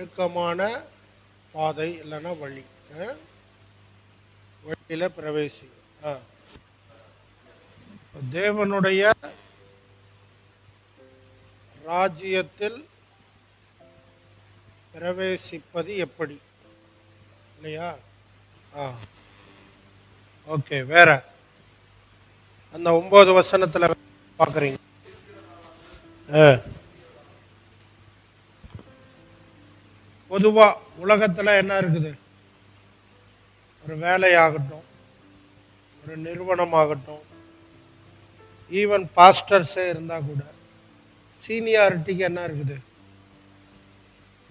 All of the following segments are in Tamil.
இடுக்கமான பாதை இல்லைன்னா வழி, வழியில பிரவேசி. தேவனுடைய ராஜ்யத்தில் பிரவேசிப்பது எப்படி இல்லையா? ஓகே, வேற அந்த 9 வசனத்துல பாக்குறீங்க. பொதுவா உலகத்துல என்ன இருக்குது? ஒரு வேலையாகட்டும், ஒரு நிறுவனமாகட்டும், ஈவன் பாஸ்டர்ஸே இருந்தா கூட சீனியாரிட்டிக்கு என்ன இருக்குது?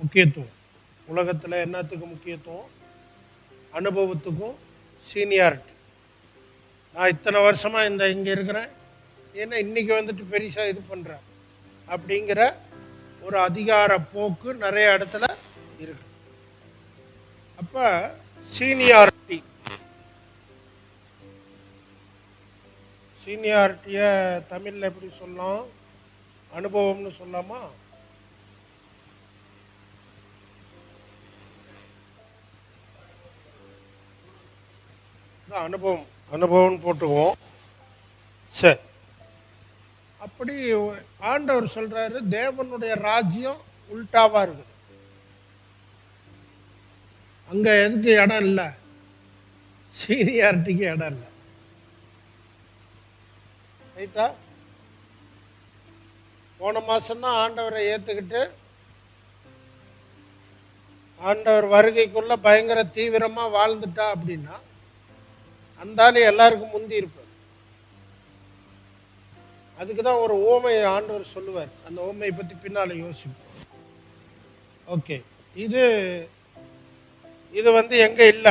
முக்கியத்துவம். உலகத்துல என்னத்துக்கு முக்கியத்துவம்? அனுபவத்துக்கும் சீனியாரிட்டி. நான் இத்தனை வருஷமா இங்க இருக்கிறேன், ஏன்னா இன்னைக்கு வந்துட்டு பெருசா இது பண்றேன் அப்படிங்கிற ஒரு அதிகார போக்கு நிறைய இடத்துல இருக்கு. அப்ப சீனியாரிட்டிய தமிழ்ல எப்படி சொல்லலாம்? அனுபவம்னு சொல்லாமா? அனுபவம் போட்டுக்குவோம். சரி, அப்படி ஆண்டவர் சொல்றாரு, தேவனுடைய ராஜ்யம் உல்டாவா இருக்குது. அங்க எதுக்கு இடம் இல்லை? சீனியாரிட்டிக்கு இடம் இல்லை. ரைட்டா? போன மாசம்தான் ஆண்டவரை ஏத்துக்கிட்டு ஆண்டவர் வருகைக்குள்ள பயங்கர தீவிரமா வாழ்ந்துட்டா அப்படின்னா அந்த எல்லாருக்கும் முந்தி இருப்பார். அதுக்குதான் ஒரு ஓமையை ஆண்டவர் சொல்லுவார். அந்த ஓமையை பத்தி பின்னால யோசிப்போம். ஓகே, இது வந்து எங்க இல்ல?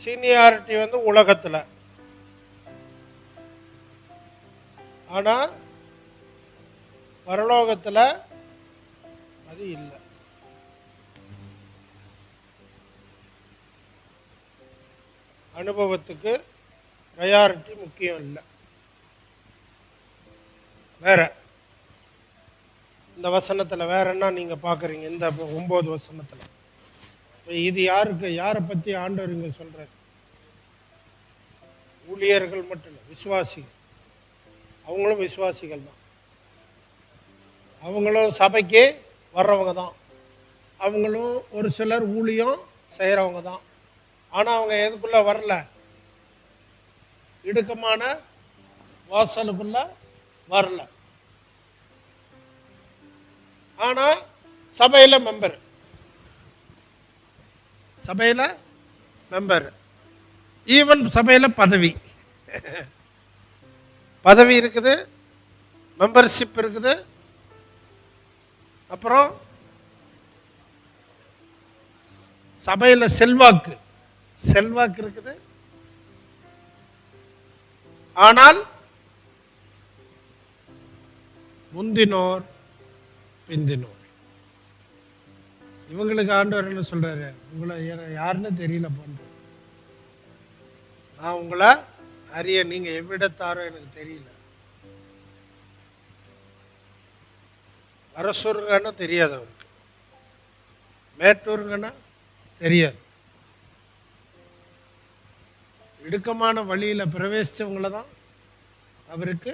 சீனியாரிட்டி வந்து உலகத்துல. ஆனா பரலோகத்துல அது இல்லை. அனுபவத்துக்கு ப்ரையாரிட்டி முக்கியம் இல்லை. வேற இந்த வசனத்துல வேற என்ன நீங்க பாக்குறீங்க? இந்த 9 வசனத்துல இது யாரை பத்தி ஆண்டவர் இங்க சொல்றாரு? ஊழியர்கள் மட்டும் இல்லை, விசுவாசிகள். அவங்களும் விசுவாசிகள் தான். அவங்களும் சபைக்கு வர்றவங்க தான். அவங்களும் ஒரு சிலர் ஊழியம் செய்யறவங்க தான். ஆனா அவங்க எதுக்குள்ள வரல? இடுக்கமான வாசலுக்குள்ள வரல. ஆனா சபையில மெம்பர், ஈவன் சபையில பதவி இருக்குது, மெம்பர்ஷிப் இருக்குது. அப்புறம் சபையில செல்வாக்கு இருக்குது. ஆனால் முந்தினோர் பிந்தினோர். இவங்களுக்கு ஆண்டவர் என்ன சொல்றாரு? உங்களை யாருன்னு தெரியல போன்ற, நான் உங்களை அறிய, நீங்க எவ்விடத்தாரோ எனக்கு தெரியல. அரசூருங்கன்னா தெரியாது அவருக்கு, மேட்டூருங்கன்னா தெரியாது. இடுக்கமான வழியில பிரவேசிச்சவங்கள தான் அவருக்கு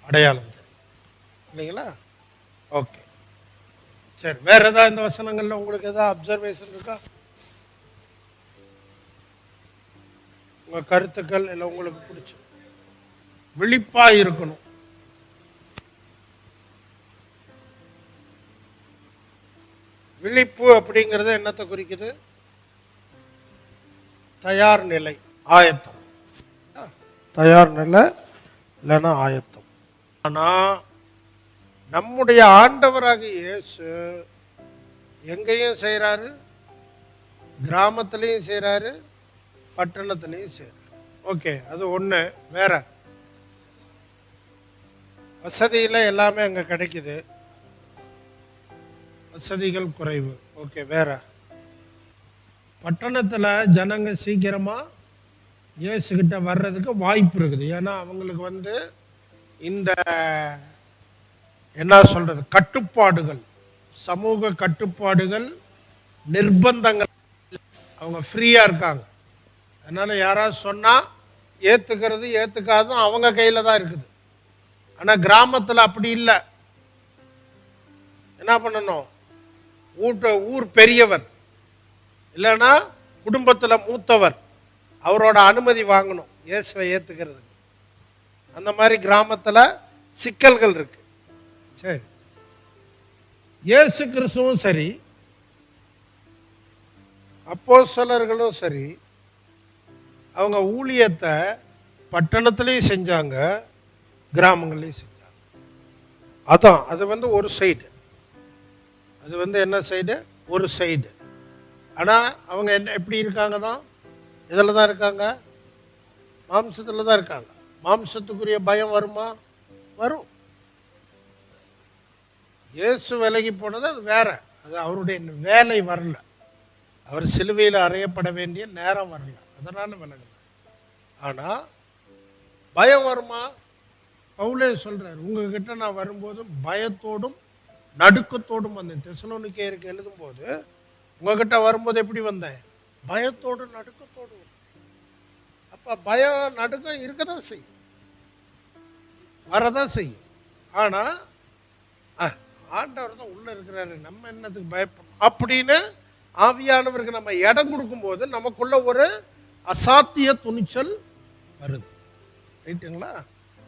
அடையாளம் தெரியும், இல்லைங்களா? ஓகே, சரி. வேற ஏதாவது இந்த வசனங்கள்ல உங்களுக்கு ஏதாவது அப்சர்வேஷன் இருக்கா? உங்க கருத்துக்கள் இல்லை உங்களுக்கு பிடிச்ச? விழிப்பா இருக்கணும். விழிப்பு அப்படிங்கிறது என்னத்தை குறிக்குது? தயார் நிலை, ஆயத்தம். தயார் நிலை இல்லைன்னா ஆயத்தம். ஆனா நம்முடைய ஆண்டவராகிய இயேசு எங்கேயும் செய்யறாரு, கிராமத்திலையும் செய்யறாரு, பட்டணத்திலையும் செய்யறாரு. ஓகே, அது ஒண்ணு. வேற வசதியில எல்லாமே அங்க கிடைக்குது, வசதிகள் குறைவு. ஓகே, வேற பட்டணத்துல ஜனங்க சீக்கிரமா இயேசுகிட்ட வர்றதுக்கு வாய்ப்பு இருக்குது. ஏன்னா அவங்களுக்கு வந்து இந்த என்ன சொல்றது, கட்டுப்பாடுகள், சமூக கட்டுப்பாடுகள் நிர்பந்தங்கள், அவங்க ஃப்ரீயா இருக்காங்க. அதனால யாராவது சொன்னா ஏத்துக்கிறது ஏத்துக்காதும் அவங்க கையில தான் இருக்குது. ஆனா கிராமத்துல அப்படி இல்லை. என்ன பண்ணணும்? ஊர் பெரியவர் இல்லைன்னா குடும்பத்துல மூத்தவர் அவரோட அனுமதி வாங்கணும் இயேசுவை ஏத்துக்கிறது. அந்த மாதிரி கிராமத்துல சிக்கல்கள் இருக்கு. சரி, இயேசு கிறிஸ்துவும் சரி, அப்போஸ்தலர்களும் சரி, அவங்க ஊழியத்தை பட்டணத்திலையும் செஞ்சாங்க, கிராமங்களையும் செஞ்சாங்க. அதான் அது ஒரு சைடு. அது என்ன சைடு? ஒரு சைடு. ஆனால் அவங்க எப்படி இருக்காங்க தான்? இதில் தான் இருக்காங்க, மாம்சத்தில் தான் இருக்காங்க. மாம்சத்துக்குரிய பயம் வருமா? வரும். இயேசு விலகி போனது அது வேற. அது அவருடைய வேலை வரல. அவர் சிலுவையில் அறையப்பட வேண்டிய நேரம் வரல, அதனால விலகல. ஆனால் பயம் வருமா? பவுலே சொல்றார், உங்ககிட்ட நான் வரும்போது பயத்தோடும் நடுக்கத்தோடும் வந்தேன். தெசலோனிக்கேயருக்கு எழுதும் போது உங்ககிட்ட வரும்போது எப்படி வந்தேன்? பயத்தோடு நடுக்கத்தோடு. அப்ப பயம் நடுக்கம் இருக்கதான் செய்யும், வரதான் செய்யும். ஆனா ஆண்டவர் தான் உள்ள இருக்கிறாரு, நம்ம என்னத்துக்கு பயப்படணும் அப்படின்னு ஆவியானவருக்கு நம்ம இடம் கொடுக்கும்போது நமக்குள்ள ஒரு அசாத்திய துணிச்சல் வருது. ரைட்டுங்களா?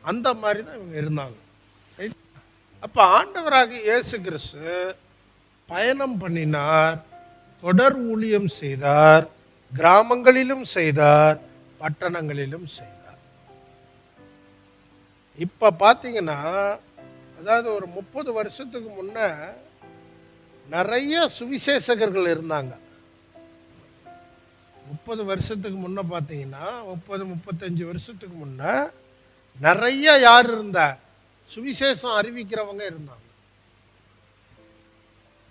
அந்த மாதிரி தான் இவங்க இருந்தாங்க. அப்ப ஆண்டவராக இயேசு கிறிஸ்து பயணம் பண்ணினார், தொடர் ஊழியம் செய்தார், கிராமங்களிலும் செய்தார், பட்டணங்களிலும் செய்தார். இப்ப பாத்தீங்கன்னா, அதாவது ஒரு 30 வருஷத்துக்கு முன்ன நிறைய சுவிசேஷகர்கள் இருந்தாங்க. 30 வருஷத்துக்கு முன்ன பார்த்தீங்கன்னா, 30-35 வருஷத்துக்கு முன்ன நிறைய யார் இருந்தா? சுவிசேஷம் அறிவிக்கிறவங்க இருந்தாங்க,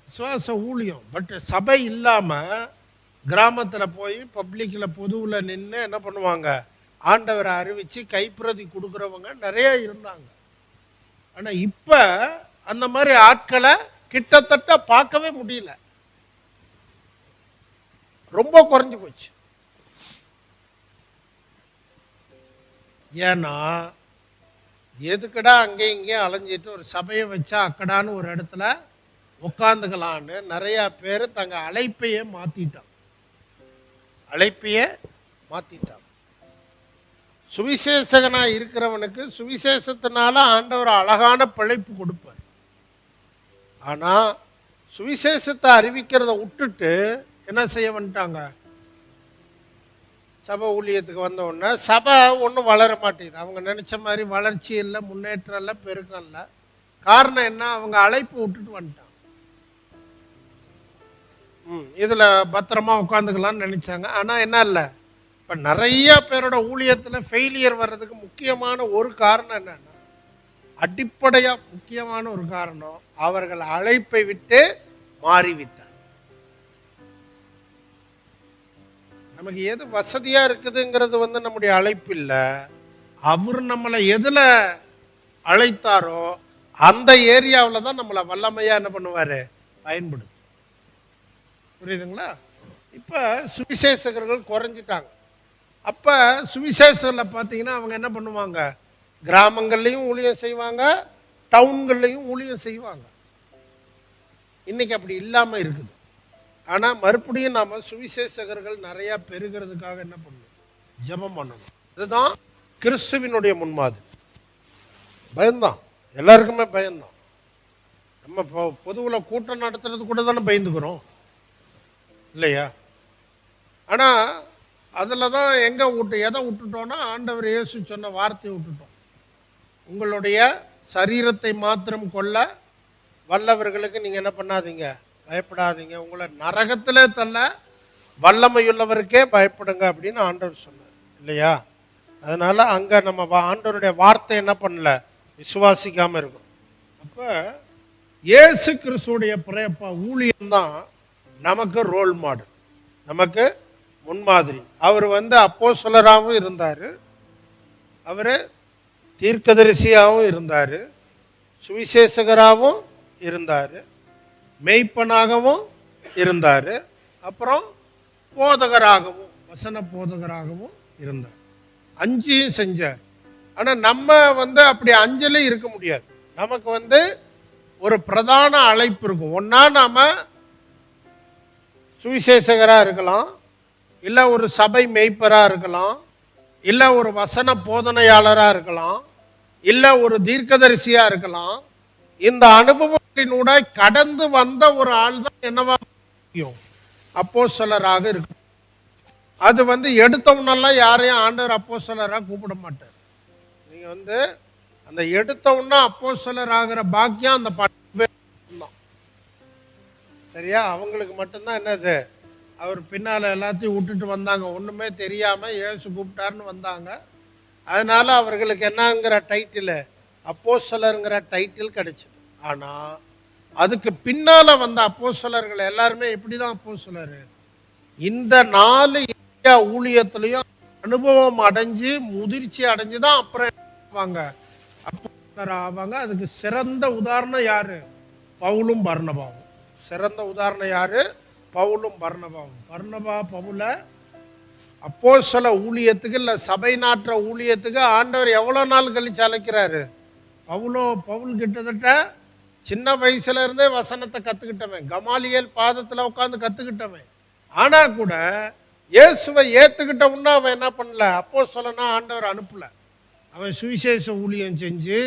விசுவாச ஊழியம். பட் சபை இல்லாம கிராமத்தில் போய் பப்ளிக்கில் பொதுவில் நின்று என்ன பண்ணுவாங்க? ஆண்டவரை அறிவிச்சு கைப்பிரதி கொடுக்குறவங்க நிறைய இருந்தாங்க. ஆனால் இப்போ அந்த மாதிரி ஆட்களை கிட்டத்தட்ட பார்க்கவே முடியல, ரொம்ப குறைஞ்சு போச்சு. ஏன்னா எதுக்கடா அங்கேயும் இங்கேயும் அலைஞ்சிட்டு ஒரு சபையை வச்சா அக்கடான்னு ஒரு இடத்துல உட்காந்துக்கலான்னு நிறைய பேர் தங்க அழைப்பையே மாத்திட்டாங்க. சுவிசேஷகனா இருக்கிறவனுக்கு சுவிசேஷத்தினால ஆண்டவர் அழகான பிழைப்பு கொடுப்பார். ஆனா சுவிசேஷத்தை அறிவிக்கிறத விட்டுட்டு என்ன செய்ய வந்துட்டாங்க? சபை ஊழியத்துக்கு வந்த உடனே சபை ஒன்றும் வளர மாட்டேங்குது. அவங்க நினைச்ச மாதிரி வளர்ச்சி இல்லை, முன்னேற்றம் இல்லை, பெருக்கம் இல்லை. காரணம் என்ன? அவங்க அழைப்பு விட்டுட்டு வந்துட்டாங்க. இதுல பத்திரமா உட்காந்துக்கலாம்னு நினைச்சாங்க. ஆனா என்ன இல்லை, இப்ப நிறைய பேரோட ஊழியத்துல ஃபெயிலியர் வர்றதுக்கு முக்கியமான ஒரு காரணம் என்னன்னா, அடிப்படையா முக்கியமான ஒரு காரணம், அவர்கள் அழைப்பை விட்டு மாறிவிட்டார். நமக்கு எது வசதியா இருக்குதுங்கிறது நம்முடைய அழைப்பு இல்லை. அவர் நம்மளை எதுல அழைத்தாரோ அந்த ஏரியாவில் தான் நம்மளை வல்லமையா என்ன பண்ணுவாரு? பயன்படுத்தும். புரியுதுங்களா? இப்ப சுவிசேஷகர்கள் குறைஞ்சிட்டாங்க. அப்ப சுவிசேஷத்தில் பார்த்தீங்கன்னா அவங்க என்ன பண்ணுவாங்க? கிராமங்கள்லையும் ஊழியம் செய்வாங்க, டவுன்கள்லையும் ஊழியம் செய்வாங்க. இன்னைக்கு அப்படி இல்லாம இருக்குது. ஆனா மறுபடியும் நாம சுவிசேஷகர்கள் நிறைய பெருகிறதுக்காக என்ன பண்ணணும்? ஜெபம் பண்ணணும். இதுதான் கிறிஸ்துவினுடைய முன்மாதிரி. பயம்தான், எல்லாருக்குமே பயம்தான். நம்ம பொதுவில் கூட்டம் நடத்துறது கூட தானே பயந்துக்கிறோம் இல்லையா? ஆனா அதில் தான் எதை விட்டுட்டோம்னா, ஆண்டவர் இயேசு சொன்ன வார்த்தையை விட்டுட்டோம். உங்களுடைய சரீரத்தை மாத்திரம் கொல்ல வல்லவர்களுக்கு நீங்க என்ன பண்ணாதீங்க? பயப்படாதீங்க. உங்களை நரகத்திலே தள்ள வல்லமையுள்ளவருக்கே பயப்படுங்க அப்படின்னு ஆண்டவர் சொன்னார் இல்லையா? அதனால அங்க நம்ம ஆண்டவருடைய வார்த்தை என்ன பண்ணல? விசுவாசிக்காம இருக்கும். அப்ப இயேசு கிறிஸ்துடைய ஊழியம் தான் நமக்கு ரோல் மாடல், நமக்கு முன்மாதிரி. அவர் அப்போஸ்தலராகவும் இருந்தாரு, அவரு தீர்க்கதரிசியாகவும் இருந்தாரு, சுவிசேஷகராகவும் இருந்தாரு, மெய்ப்பனாகவும் இருந்தாரு, அப்புறம் போதகராகவும் வசன போதகராகவும் இருந்தார். 5 செஞ்சார். ஆனால் நம்ம அப்படி 5 இருக்க முடியாது. நமக்கு ஒரு பிரதான அழைப்பு இருக்கும். ஒன்றா நாம் சுவிசேஷகராக இருக்கலாம், இல்லை ஒரு சபை மேய்ப்பராக இருக்கலாம், இல்லை ஒரு வசன போதனையாளராக இருக்கலாம், இல்லை ஒரு தீர்க்கதரிசியாக இருக்கலாம். இந்த அனுபவத்தினூட கடந்து வந்த ஒரு ஆள் தான் என்னவா முடியும்? அப்போஸ்தலராக இருக்கும். அது எடுத்தவனெல்லாம் யாரையும் ஆண்டவர் அப்போஸ்தலராக கூப்பிட மாட்டார். நீங்கள் அந்த எடுத்தவனா அப்போஸ்தலர் ஆகிற பாக்கியம் அந்த 10 பேர் தான். சரியா? அவங்களுக்கு மட்டும்தான் என்னது, அவர் பின்னால் எல்லாத்தையும் விட்டுட்டு வந்தாங்க. ஒன்றுமே தெரியாமல் இயேசு கூப்பிட்டாருன்னு வந்தாங்க. அதனால அவர்களுக்கு என்னங்கிற டைட்டில், அப்போஸ்தலருங்கிற டைட்டில் கிடைச்சிது. ஆனால் அதுக்கு பின்னால் வந்த அப்போஸ்தலர்கள் எல்லாருமே எப்படி தான் அப்போஸ்தலர்? இந்த 4 இந்தியா ஊழியத்திலையும் அனுபவம் அடைஞ்சு முதிர்ச்சி அடைஞ்சு தான் அப்புறம் வாங்க அப்போஸ்தலர் ஆவாங்க. அதுக்கு சிறந்த உதாரணம் யாரு? பவுலும் பர்னபாவும். சிறந்த உதாரணம் யாரு? பவுலும் பர்னபாவும். பர்னபா பவுல அப்போஸ்தல ஊழியத்துக்கு இல்லை சபை நாட்டுற ஊழியத்துக்கு ஆண்டவர் எவ்வளோ நாள் கழிச்சு அழைக்கிறாரு? பவுல் கிட்டத்தட்ட சின்ன வயசுல இருந்தே வசனத்தை கற்றுக்கிட்டவன், கமாலியல் பாதத்தில் உட்காந்து கற்றுக்கிட்டவன். ஆனால் கூட இயேசுவை ஏற்றுக்கிட்டவுன்னா அவன் என்ன பண்ணல? அப்போஸ்தலனா ஆண்டவர் அனுப்பல. அவன் சுவிசேஷ ஊழியம் செஞ்சு,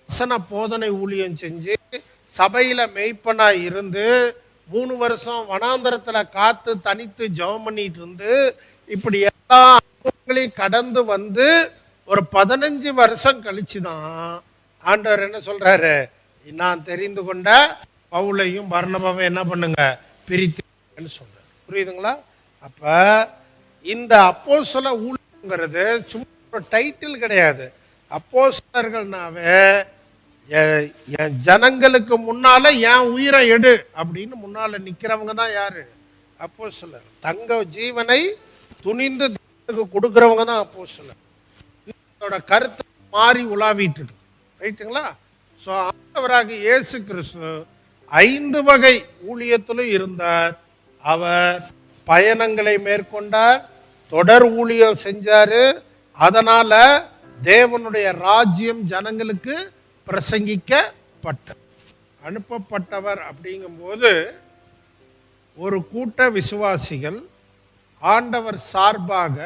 வசன போதனை ஊழியம் செஞ்சு, சபையில் மெய்ப்பனாக இருந்து 3 வருஷம் வனாந்தரத்தில் காத்து தனித்து ஜெபம் பண்ணிட்டு இருந்து, இப்படி எல்லா அனுபவங்களையும் கடந்து ஒரு 15 வருஷம் கழிச்சு தான் ஆண்டவர் என்ன சொல்றாரு? நான் தெரிந்து கொண்ட பவுலையும் பர்னபாவை என்ன பண்ணுங்க? பிரித்து சொல்றாரு. புரியுதுங்களா? அப்ப இந்த அப்போஸ்தல ஊழியங்கிறது சும்மா ஒரு டைட்டில் கிடையாது. அப்போஸ்தலர்கள்னாவே என் ஜனங்களுக்கு முன்னால என் உயிரை எடு அப்படின்னு முன்னால நிக்கிறவங்க தான் யாரு? அப்போஸ்தலர். தங்க ஜீவனை துணிந்து கொடுக்கிறவங்க தான் அப்போஸ்தலர். இதோட கருத்து மாறி உலாவிட்டு இருக்கு. ரைட்டுங்களா? ஸோ ஆண்டவராக இயேசு கிறிஸ்து 5 வகை ஊழியத்திலும் இருந்தார். அவர் பயணங்களை மேற்கொண்டார், தொடர் ஊழியம் செஞ்சாரு. அதனால தேவனுடைய ராஜ்யம் ஜனங்களுக்கு பிரசங்கிக்கப்பட்டார். அனுப்பப்பட்டவர் அப்படிங்கும்போது ஒரு கூட்ட விசுவாசிகள் ஆண்டவர் சார்பாக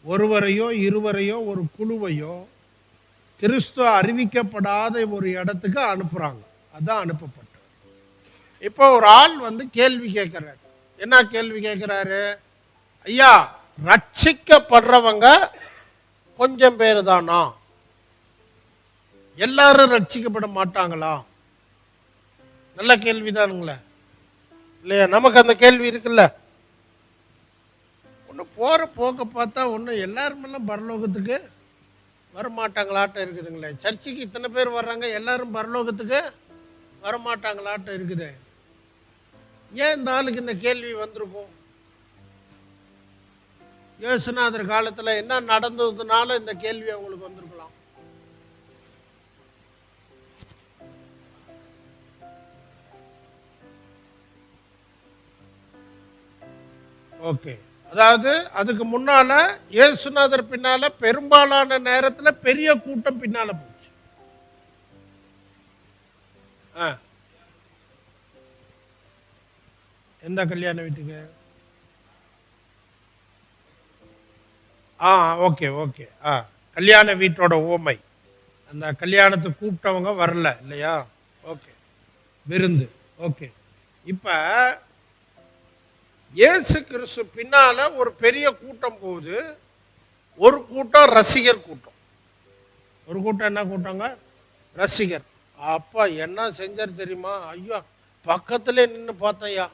ஒருவரையோ இருவரையோ ஒரு குழுவையோ கிறிஸ்துவ அறிவிக்கப்படாத ஒரு இடத்துக்கு அனுப்புறாங்க. அதான் அனுப்பப்பட்டவர். இப்போ ஒரு ஆள் கேள்வி கேட்கிறார். என்ன கேள்வி கேட்கிறாரு? ஐயா, ரட்சிக்கப்படுறவங்க கொஞ்சம் பேர் தானா? எல்லாரும் ரட்சிக்கப்பட மாட்டாங்களா? நல்ல கேள்விதானுங்களே, இல்லையா? நமக்கு அந்த கேள்வி இருக்குல்ல. ஒன்று போற போக்க பார்த்தா ஒன்று எல்லாருமெல்லாம் பரலோகத்துக்கு வரமாட்டாங்களாட்ட இருக்குதுங்களே. சர்ச்சுக்கு இத்தனை பேர் வர்றாங்க, எல்லாரும் பரலோகத்துக்கு வரமாட்டாங்களாட்ட இருக்குது. ஏன் இந்த ஆளுக்கு இந்த கேள்வி வந்திருக்கும்? இயேசுநாதர் காலத்தில் என்ன நடந்ததுனால இந்த கேள்வி அவங்களுக்கு வந்திருக்கலாம். ஓகே, அதாவது அதுக்கு முன்னால இயேசுநாதர் பின்னால பெரும்பாலான நேரத்தில் பெரிய கூட்டம் பின்னால போச்சு. எந்த கல்யாண வீட்டுக்கு? Okay okay. கல்யாண வீட்டோட ஓமை. அந்த கல்யாணத்துக்கு கூப்பிட்டவங்க வரல இல்லையா? ஓகே, விருந்து. ஓகே, இப்போ இயேசு கிறிஸ்து பின்னால ஒரு பெரிய கூட்டம் போகுது. ஒரு கூட்டம் ரசிகர் கூட்டம். ஒரு கூட்டம் என்ன கூட்டங்க? ரசிகர். அப்பா என்ன செஞ்சார் தெரியுமா? ஐயா, பக்கத்துல நின்று பார்த்தையா,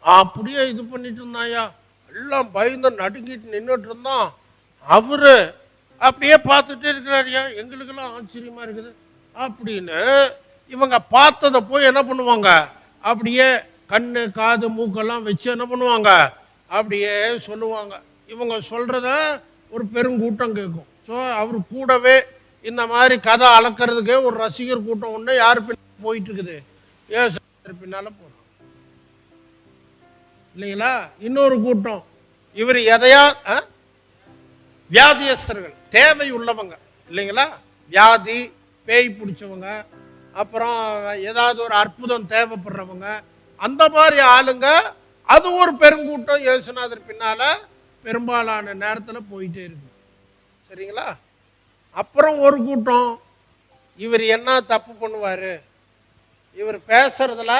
அப்படியே இது பண்ணிட்டு இருந்தாயா, எல்லாம் பயந்து நடுங்கிட்டு நின்றுட்டு இருந்தான். அவரு அப்படியே பார்த்துட்டே இருக்கிறாரியா, எங்களுக்கெல்லாம் ஆச்சரியமா இருக்குது அப்படின்னு இவங்க பார்த்ததை போய் என்ன பண்ணுவாங்க? அப்படியே கண்ணு காது மூக்கெல்லாம் வச்சு என்ன பண்ணுவாங்க? அப்படியே சொல்லுவாங்க. இவங்க சொல்றத ஒரு பெருங்கூட்டம் கேட்கும். ஸோ அவர் கூடவே இந்த மாதிரி கதை அளக்கிறதுக்கே ஒரு ரசிகர் கூட்டம் ஒன்று யார் பின்னால் போயிட்டு இருக்குது? ஏசு பின்னால போகிறோம். இல்லைங்களா? இன்னொரு கூட்டம் இவர் எதையா வியாதியஸ்தர்கள், தேவை உள்ளவங்க இல்லைங்களா? வியாதி, பேய் பிடிச்சவங்க, அப்புறம் ஏதாவது ஒரு அற்புதம் தேவைப்படுறவங்க, அந்த மாதிரி ஆளுங்க. அது ஒரு பெருங்கூட்டம் இயேசுநாதர் பின்னால பெரும்பாலான நேரத்தில் போயிட்டே இருக்கு. சரிங்களா? அப்புறம் ஒரு கூட்டம், இவர் என்ன தப்பு பண்ணுவார், இவர் பேசுறதுல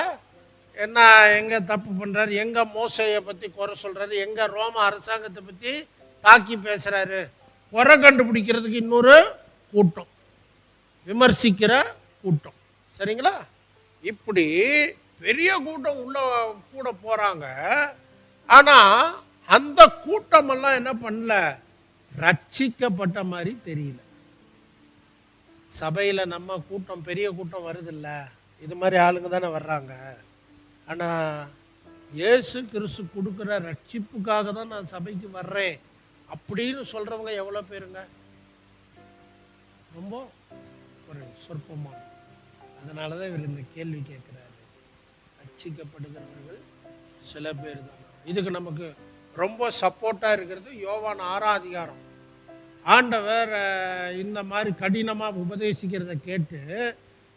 என்ன எங்கே தப்பு பண்ணுறாரு, எங்கே மோசையை பற்றி குறை சொல்கிறாரு, எங்கே ரோம அரசாங்கத்தை பற்றி தாக்கி பேசுகிறாரு, குறை கண்டுபிடிக்கிறதுக்கு இன்னொரு கூட்டம், விமர்சிக்கிற கூட்டம். சரிங்களா? இப்படி பெரிய கூட்டம் உள்ள கூட போகிறாங்க. ஆனால் அந்த கூட்டமெல்லாம் என்ன பண்ணல, ரட்சிக்கப்பட்ட மாதிரி தெரியல. சபையில் நம்ம கூட்டம், பெரிய கூட்டம் வருதில்ல, இது மாதிரி ஆளுங்க தானே வர்றாங்க. ஆனால் இயேசு கிறிஸ்து கொடுக்குற ரட்சிப்புக்காக தான் நான் சபைக்கு வர்றேன் அப்படின்னு சொல்கிறவங்க எவ்வளோ பேருங்க? ரொம்ப ஒரு சொற்பமான. அதனால தான் இவர் இந்த கேள்வி கேட்குறாரு. ரட்சிக்கப்படுகிறவர்கள் சில பேர் தான். இதுக்கு நமக்கு ரொம்ப சப்போர்ட்டாக இருக்கிறது யோவான் 6ஆம் அதிகாரம். ஆண்டவர் இந்த மாதிரி கடினமாக உபதேசிக்கிறத கேட்டு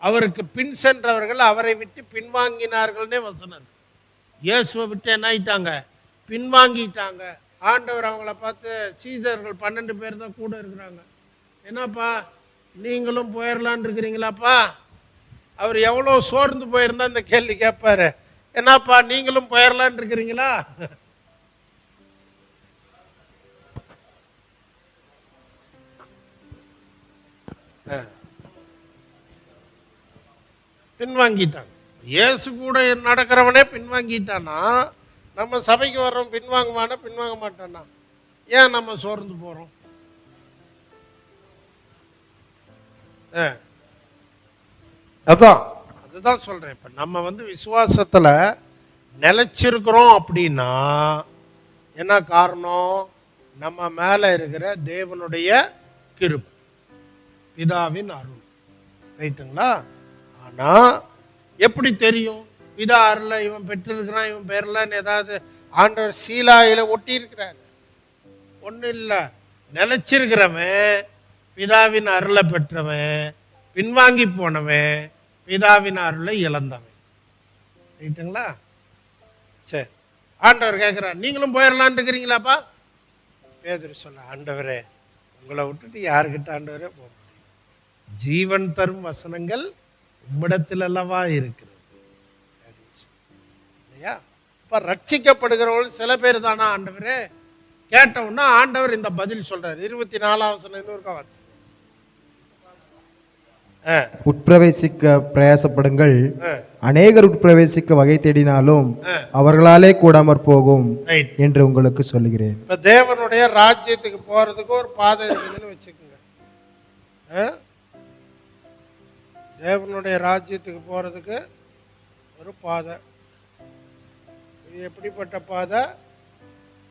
அவருக்கு பின் சென்றவர்கள் அவரை விட்டு பின்வாங்கினார்கள்னே வசனம். இயேசுவை விட்டு என்ன ஆயிட்டாங்க? பின்வாங்கிட்டாங்க. ஆண்டவர் அவங்கள பார்த்து, சீடர்கள் 12 பேர் தான் கூட இருக்கிறாங்க, என்னப்பா நீங்களும் போயிடலான் இருக்கிறீங்களாப்பா? அவர் எவ்வளோ சோர்ந்து போயிருந்தா இந்த கேள்வி கேட்பாரு, என்னப்பா நீங்களும் போயிடலான் இருக்கிறீங்களா? பின்வாங்கிட்டாங்க. இயேசு கூட நடக்கிறவனே பின்வாங்கிட்டானா, நம்ம சபைக்கு வர்றோம் பின்வாங்குவானா? பின்வாங்க மாட்டானா? ஏன் நம்ம சோர்ந்து போறோம்? அதுதான் சொல்றேன். இப்ப நம்ம விசுவாசத்துல நிலைச்சிருக்கிறோம் அப்படின்னா என்ன காரணம்? நம்ம மேல இருக்கிற தேவனுடைய கிருபை, பிதாவின் அருள். ரைட்டுங்களா? ஆனா எப்படி தெரியும் பிதா அருளை இவன் பெற்றிருக்கிறான், இவன் பெறலன்னு ஏதாவது ஆண்டவர் சீலாயில ஒட்டி இருக்கிறார்? ஒன்றும் இல்லை. நிலைச்சிருக்கிறவன் பிதாவின் அருளை பெற்றவன், பின்வாங்கி போனவன் பிதாவின் அருளை இழந்தவன். ரைட்டுங்களா? சரி, ஆண்டவர் கேட்குறார், நீங்களும் போயிடலான் இருக்கிறீங்களாப்பா? பேதுரு சொல்ல, ஆண்டவரே உங்களை விட்டுட்டு யாருக்கிட்ட ஆண்டவரே போக முடியும்? ஜீவன் தரும் வசனங்கள் உம்மிடத்தில் அல்லவா இருக்கிறது. இல்லையா? இப்ப ரட்சிக்கப்படுகிறவர்கள் சில பேர் தானா ஆண்டவரே? கேட்டவுன்னா ஆண்டவர் இந்த பதில் சொல்றாரு. 24ஆம் வசனம் இன்னொரு வாசம். உட்பிரவேசிக்க பிரயாசப்படுங்கள், அநேகர் உட்பிரவேசிக்க வகை தேடினாலும் அவர்களாலே கூடாமற் போகும் என்று உங்களுக்கு சொல்லுகிறேன். இப்ப தேவனுடைய ராஜ்யத்துக்கு போறதுக்கு ஒரு பாதை இருக்குதுன்னு வச்சுக்கோங்க. தேவனுடைய ராஜ்யத்துக்கு போறதுக்கு ஒரு பாதை. இது எப்படிப்பட்ட பாதை?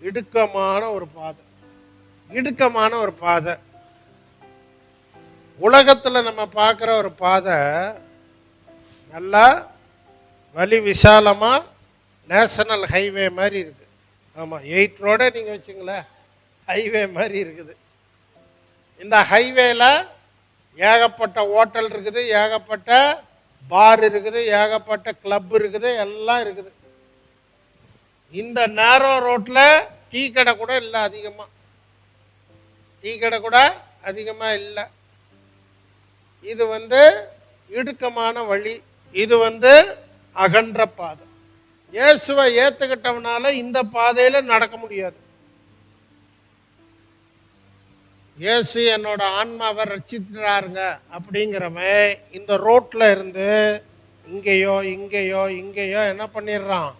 இடுக்கமான ஒரு பாதை. இடுக்கமான ஒரு பாதை. உலகத்தில் நம்ம பார்க்குற ஒரு பாதை நல்லா வழி விசாலமாக நேஷனல் ஹைவே மாதிரி இருக்குது. ஆமாம், 8 ரோட நீங்கள் வச்சுங்களேன், ஹைவே மாதிரி இருக்குது. இந்த ஹைவேல ஏகப்பட்ட ஹோட்டல் இருக்குது, ஏகப்பட்ட பார் இருக்குது, ஏகப்பட்ட கிளப் இருக்குது, எல்லாம் இருக்குது. இந்த நேரோ ரோட்டில் டீ கடை கூட இல்லை, அதிகமாக டீ கடை கூட அதிகமாக இல்லை. இது இடுக்கமான வழி, இது அகன்ற பாதை. இயேசுவை ஏற்றுக்கிட்டவனால இந்த பாதையில் நடக்க முடியாது. இயேசு என்னோட ஆன்மாவை ரட்சித்துறாருங்க அப்படிங்கிறவன் இந்த ரோட்டில் இருந்து இங்கேயோ இங்கேயோ இங்கேயோ என்ன பண்ணிடுறான்?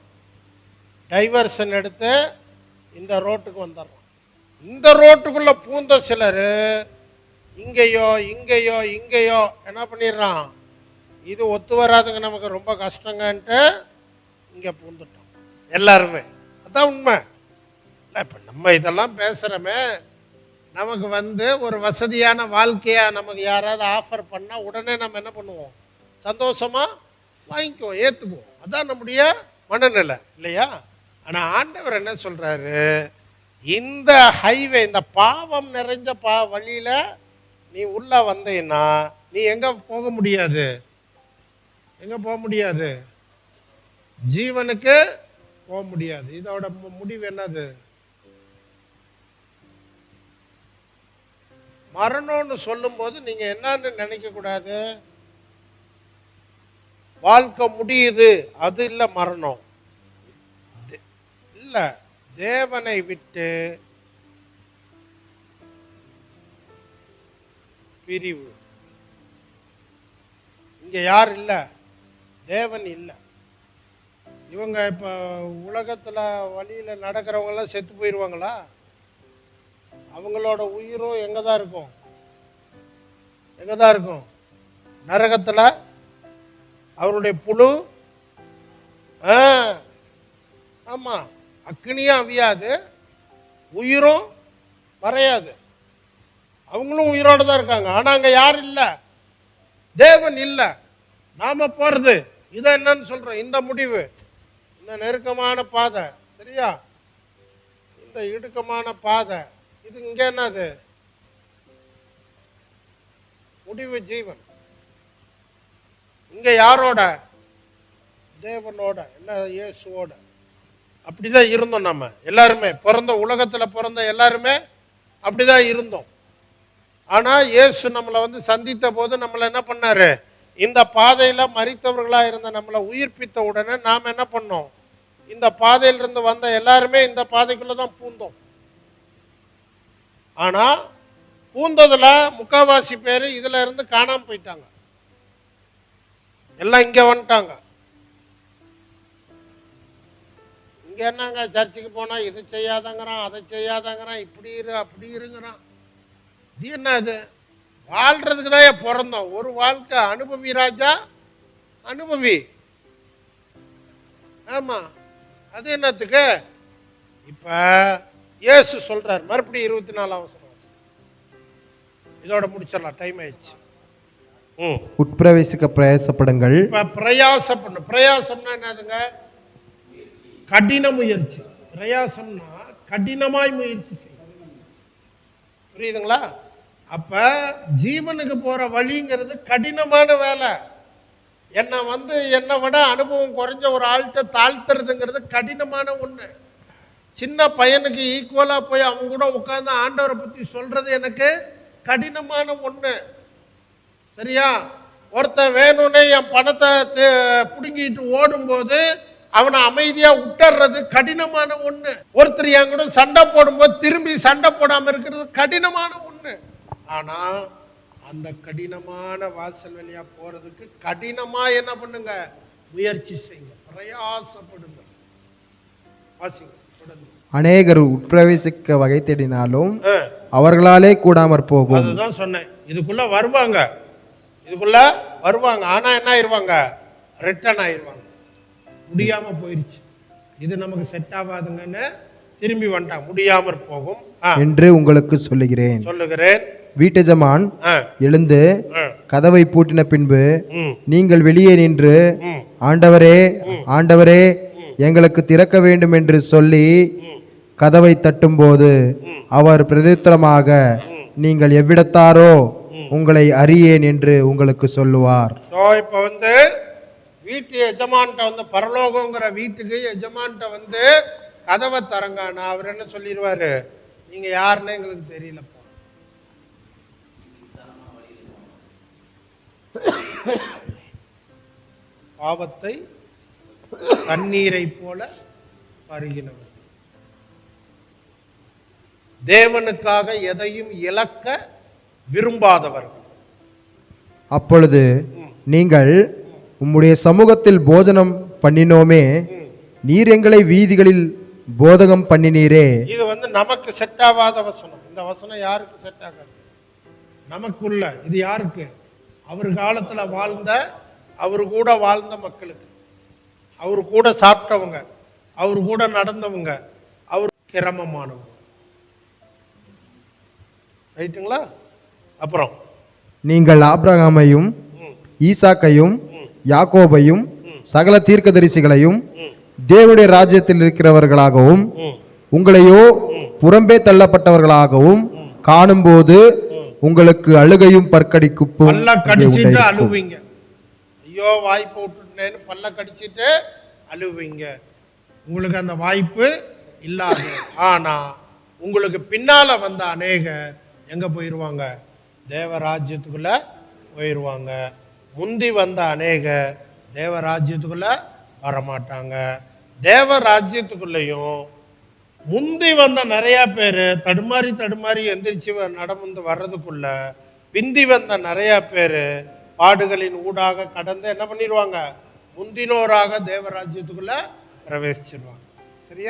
டைவர்ஷன் எடுத்து இந்த ரோட்டுக்கு வந்துடுறான். இந்த ரோட்டுக்குள்ளே பூந்த சிலர் இங்கேயோ இங்கேயோ இங்கேயோ என்ன பண்ணிடுறான்? இது ஒத்து வராதுங்க, நமக்கு ரொம்ப கஷ்டங்கன்ட்டு இங்கே பூந்துட்டோம் எல்லாருமே. அதான் உண்மை இல்லை. இப்போ நம்ம இதெல்லாம் பேசுகிறோமே, நமக்கு ஒரு வசதியான வாழ்க்கையாக நமக்கு யாராவது ஆஃபர் பண்ணால் உடனே நம்ம என்ன பண்ணுவோம்? சந்தோஷமாக வாங்கிக்குவோம், ஏற்றுக்குவோம். அதான் நம்முடைய மனநிலை இல்லையா? ஆனா ஆண்டவர் என்ன சொல்றாரு, இந்த ஹைவே, இந்த பாவம் நிறைஞ்ச வழியில நீ உள்ள வந்தீன்னா நீ எங்க போக முடியாது? எங்க போக முடியாது? ஜீவனுக்கு போக முடியாது. இதோட முடிவு என்னது? மரணம்னு சொல்லும் போது நீங்க என்னன்னு நினைக்க கூடாது, வாழ்க்கை முடியுது அது இல்ல மரணம். இல்ல, தேவனை விட்டு பிரிவு. இங்க யார் இல்ல? தேவன் இல்ல. இவங்க இப்ப உலகத்துல வழியில நடக்கிறவங்க எல்லாம் செத்து போயிருவாங்களா? அவங்களோட உயிரும் எங்கதான் இருக்கும்? எங்கதான் இருக்கும்? நரகத்துல. அவருடைய புழு, ஆமா, அக்னியும் அவியாது, உயிரும் மறையாது. அவங்களும் உயிரோட தான் இருக்காங்க. ஆனா அங்க யார் இல்ல? தேவன் இல்ல. நாம போறது இதை என்னன்னு சொல்றோம்? இந்த முடிவு, இந்த நெருக்கமான பாதை, சரியா? இந்த இடுக்கமான பாதை, இது இங்க என்னது? முடிவு ஜீவன். இங்க யாரோட? தேவனோட, என்ன, இயேசுவோட. அப்படிதான் இருந்தோம் நம்ம எல்லாருமே. பிறந்த உலகத்துல பிறந்த எல்லாருமே அப்படிதான் இருந்தோம். ஆனா இயேசு நம்மளை வந்து சந்தித்த போது நம்மளை என்ன பண்ணாரு? இந்த பாதையில மரித்தவர்களா இருந்த நம்மளை உயிர்ப்பித்த உடனே நாம் என்ன பண்ணோம்? இந்த பாதையிலிருந்து வந்த எல்லாருமே இந்த பாதைக்குள்ளதான் பூந்தோம். ஆனா பூந்ததுல முக்காவாசி பேர் இதுல இருந்து காணாம போயிட்டாங்க. எல்லாம் இங்க வந்துட்டாங்க. இங்க என்னங்க, சர்ச்சுக்கு போனா இது செய்யாதங்கிறான், அதை செய்யாதங்கிறான், இப்படி இரு அப்படி இருங்கிறான். இது என்ன? இது வாழ்றதுக்கு தான் பிறந்தோம். ஒரு வாழ்க்கை அனுபவி ராஜா, அனுபவி. ஆமா, அது என்னத்துக்கு? இப்ப இயேசு சொல்றார், மறுபடியும் 24ஆம் வசனம். இதோட முடிச்சிடலாம், டைம் ஆயிடுச்சு. உட்பிரவேசிக்க பிரயாசப்படுங்கள். இப்ப பிரயாசப்படணும். பிரயாசம்னா என்னதுங்க? கடின முயற்சி. பிரயாசம்னா கடினமாய் முயற்சி செய்யும். புரியுதுங்களா? அப்ப ஜீவனுக்கு போற வழிங்கிறது கடினமான வேலை. என்னை விட அனுபவம் குறைஞ்ச ஒரு ஆள்கிட்ட தாழ்த்துறதுங்கிறது கடினமான ஒண்ணு. சின்ன பையனுக்கு ஈக்குவலா போய் அவங்க கூட உட்கார்ந்து ஆண்டவரை பத்தி சொல்றது எனக்கு கடினமான ஒண்ணு. சரியா? ஒருத்தன் வேணும்னே என் பணத்தை புடுங்கிட்டு ஓடும்போது அவனை அமைதியா விட்டுறது கடினமான ஒண்ணு. ஒருத்தர் என் கூட சண்டை போடும்போது திரும்பி சண்டை போடாம இருக்கிறது கடினமான ஒண்ணு. ஆனா அந்த கடினமான வாசல் வழியா போறதுக்கு கடினமா என்ன பண்ணுங்க? முயற்சி செய்யுங்க, பிரயாசப்படுங்க. வாசிங்க. அநேகர் உட்பிரவேசிக்க வகை தேடினாலும் அவர்களாலே கூடாமற் போகும். அதுதான் சொன்னேன். இதுக்குள்ள வருவாங்க, இதுக்குள்ள வருவாங்க. ஆனா என்ன ஆயிருவாங்க? ரிட்டர்ன் ஆயிருவாங்க. முடியாம போயிருச்சு, இது நமக்கு செட் ஆகாதுங்கன்னு திரும்பி வந்துட்டாங்க. முடியாமற் போகும் என்று உங்களுக்கு சொல்லுகிறேன். வீட்டெஜமான் எழுந்து கதவை பூட்டின பின்பு நீங்கள் வெளியே நின்று ஆண்டவரே ஆண்டவரே எங்களுக்கு திறக்க வேண்டும் என்று சொல்லி கதவை தட்டும்போது அவர் பிரதித்திரமாக நீங்கள் எவ்விடத்தாரோ உங்களை அறியேன் என்று உங்களுக்கு சொல்லுவார். இப்ப வந்து வீட்டு எஜமான்ட்ட வந்து, பரலோகங்கிற வீட்டுக்கு எஜமான்ட்ட வந்து கதவை தரங்கானா அவர் என்ன சொல்லிடுவாரு? நீங்க யாருன்னு எங்களுக்கு தெரியலப்பா. பாவத்தை தண்ணீரை போல பருகினவர், தேவனுக்காக எதையும் இழக்க விரும்பாதவர்கள். அப்பொழுது நீங்கள் உம்முடைய சமூகத்தில் போஜனம் பண்ணினோமே, நீர் எங்களை வீதிகளில் போதகம் பண்ணினீரே. இது வந்து நமக்கு செட் ஆகாத வசனம். இந்த வசனம் யாருக்கு செட் ஆகாது? நமக்குள்ள. இது யாருக்கு? அவர் காலத்துல வாழ்ந்த, அவரு கூட வாழ்ந்த மக்களுக்கு, அவரு கூட சாப்பிட்டவங்க, அவரு கூட நடந்தவங்க, அவர் கிரமமானவங்க. ரைட்டுங்களா? அப்புறம் நீங்கள் ஆபிரகாமையும் ஈசாக்கையும் யாக்கோபையும் சகல தீர்க்கதரிசிகளையும் தேவனுடைய ராஜ்யத்தில் இருக்கிறவர்களாகவும் ம், உங்களையோ புறம்பே தள்ளப்பட்டவர்களாகவும் காணும்போது உங்களுக்கு அழுகையும் பற்கடிக்குப்பும் பல்ல அங்கே கடிச்சிட்டு உண்டாயிருக்கும். அழுவீங்க. ஐயோ வாய்ப்பு விட்டுட்டேன்னு பல்ல கடிச்சிட்டு அழுவீங்க. உங்களுக்கு அந்த வாய்ப்பு இல்லாது. ஆனா உங்களுக்கு பின்னால வந்த அநேகர் எங்க போயிருவாங்க? தேவராஜ்யத்துக்குள்ள போயிருவாங்க. முந்தி வந்த அநேகர் தேவராஜ்யத்துக்குள்ள வரமாட்டாங்க. தேவராஜ்யத்துக்குள்ளேயும் முந்தி வந்த நிறைய பேர் தடுமாறி தடுமாறி எந்திரிச்சு நடந்து வர்றதுக்குள்ள பிந்தி வந்த நிறைய பேர் பாடுகளின் ஊடாக கடந்து என்ன பண்ணிடுவாங்க? முந்தினோராக தேவராஜ்யத்துக்குள்ள பிரவேசிச்சிருவாங்க. சரியா?